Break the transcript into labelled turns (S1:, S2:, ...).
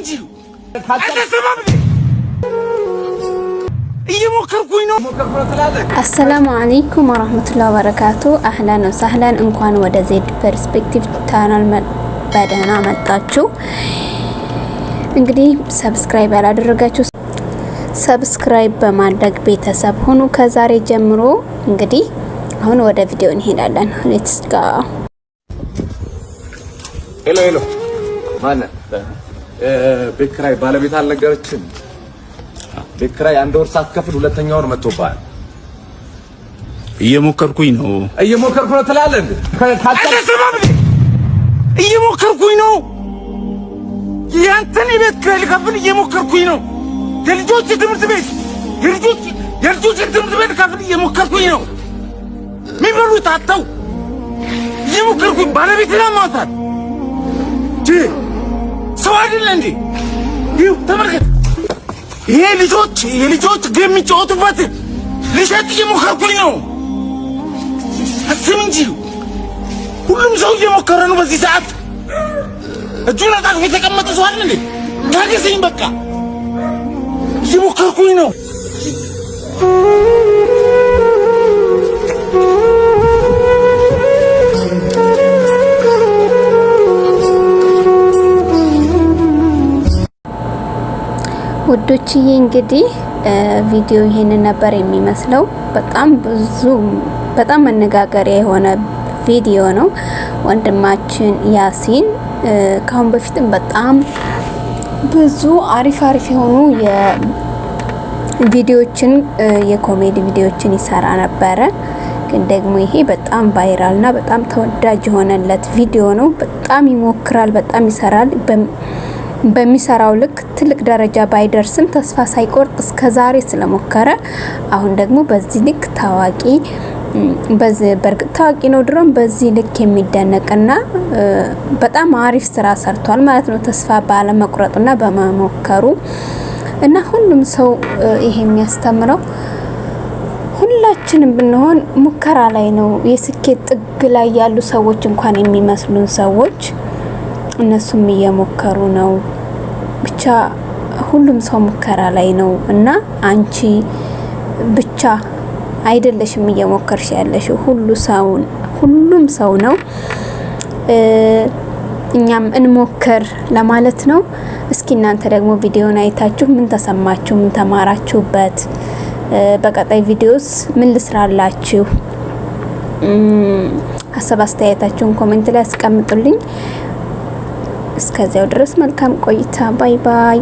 S1: እንጂ
S2: አሰላሙ አለይኩም ወራህመቱላሂ ወበረካቱ። አህላን ወሰህላን እንኳን ወደ ዜድ ፐርስፔክቲቭ ቻናል በደህና መጣችሁ። እንግዲህ ሰብስክራይብ ያላደረጋችሁ ሰብስክራይብ በማድረግ ቤተሰብ ሁኑ። ከዛሬ ጀምሮ እንግዲህ አሁን ወደ ቪዲዮ እንሄዳለን። ሌትስ ጎ።
S1: ሄሎ ማን ቤት ኪራይ ባለቤት አልነገረችም? ቤት ኪራይ አንድ ወር ሳትከፍል ሁለተኛውን መጥቶባል።
S3: እየሞከርኩኝ ነው
S1: ትላለህ እንዴ? እየሞከርኩኝ ነው። ያንተን ቤት ኪራይ ልከፍል እየሞከርኩኝ ነው። የልጆች ትምህርት ቤት ልከፍል እየሞከርኩኝ ነው። የሚበሉት አጥተው እየሞከርኩኝ ባለቤት ለማውጣት ሰው አይደለ እንዴ? ይኸው ተመልከት። ይሄ የልጆች ጌም የሚጫወቱበት ልሸጥ እየሞከርኩኝ ነው። አስብ እንጂ ሁሉም ሰው እየሞከረ ነው። በዚህ ሰዓት እጁን አጣጥፎ የተቀመጠ ሰው አይደል እንዴ? ታገሰኝ በቃ። እየሞከርኩኝ ነው።
S2: ውዶችዬ እንግዲህ ቪዲዮ ይሄንን ነበር የሚመስለው። በጣም መነጋገሪያ የሆነ ቪዲዮ ነው። ወንድማችን ያሲን ካሁን በፊትም በጣም ብዙ አሪፍ የሆኑ የቪዲዮችን የኮሜዲ ቪዲዮችን ይሰራ ነበረ። ግን ደግሞ ይሄ በጣም ቫይራልና በጣም ተወዳጅ የሆነለት ቪዲዮ ነው። በጣም ይሞክራል፣ በጣም ይሰራል። በሚሰራው ልክ ትልቅ ደረጃ ባይደርስም ተስፋ ሳይቆርጥ እስከዛሬ ስለሞከረ አሁን ደግሞ በዚህ ልክ ታዋቂ በርግጥ ታዋቂ ነው ድሮም በዚህ ልክ የሚደነቅና በጣም አሪፍ ስራ ሰርቷል ማለት ነው። ተስፋ ባለመቁረጥና በመሞከሩ እና ሁሉም ሰው ይሄ የሚያስተምረው ሁላችንም ብንሆን ሙከራ ላይ ነው። የስኬት ጥግ ላይ ያሉ ሰዎች እንኳን የሚመስሉን ሰዎች እነሱም እየሞከሩ ነው። ብቻ ሁሉም ሰው ሙከራ ላይ ነው እና አንቺ ብቻ አይደለሽም እየሞከርሽ ያለሽው፣ ሁሉም ሰው ነው። እኛም እንሞክር ለማለት ነው። እስኪ እናንተ ደግሞ ቪዲዮን አይታችሁ ምን ተሰማችሁ? ምን ተማራችሁበት? በቀጣይ ቪዲዮስ ምን ልስራላችሁ? ሀሳብ አስተያየታችሁን ኮሜንት ላይ አስቀምጡልኝ። እስከዚያው ድረስ መልካም ቆይታ። ባይ ባይ።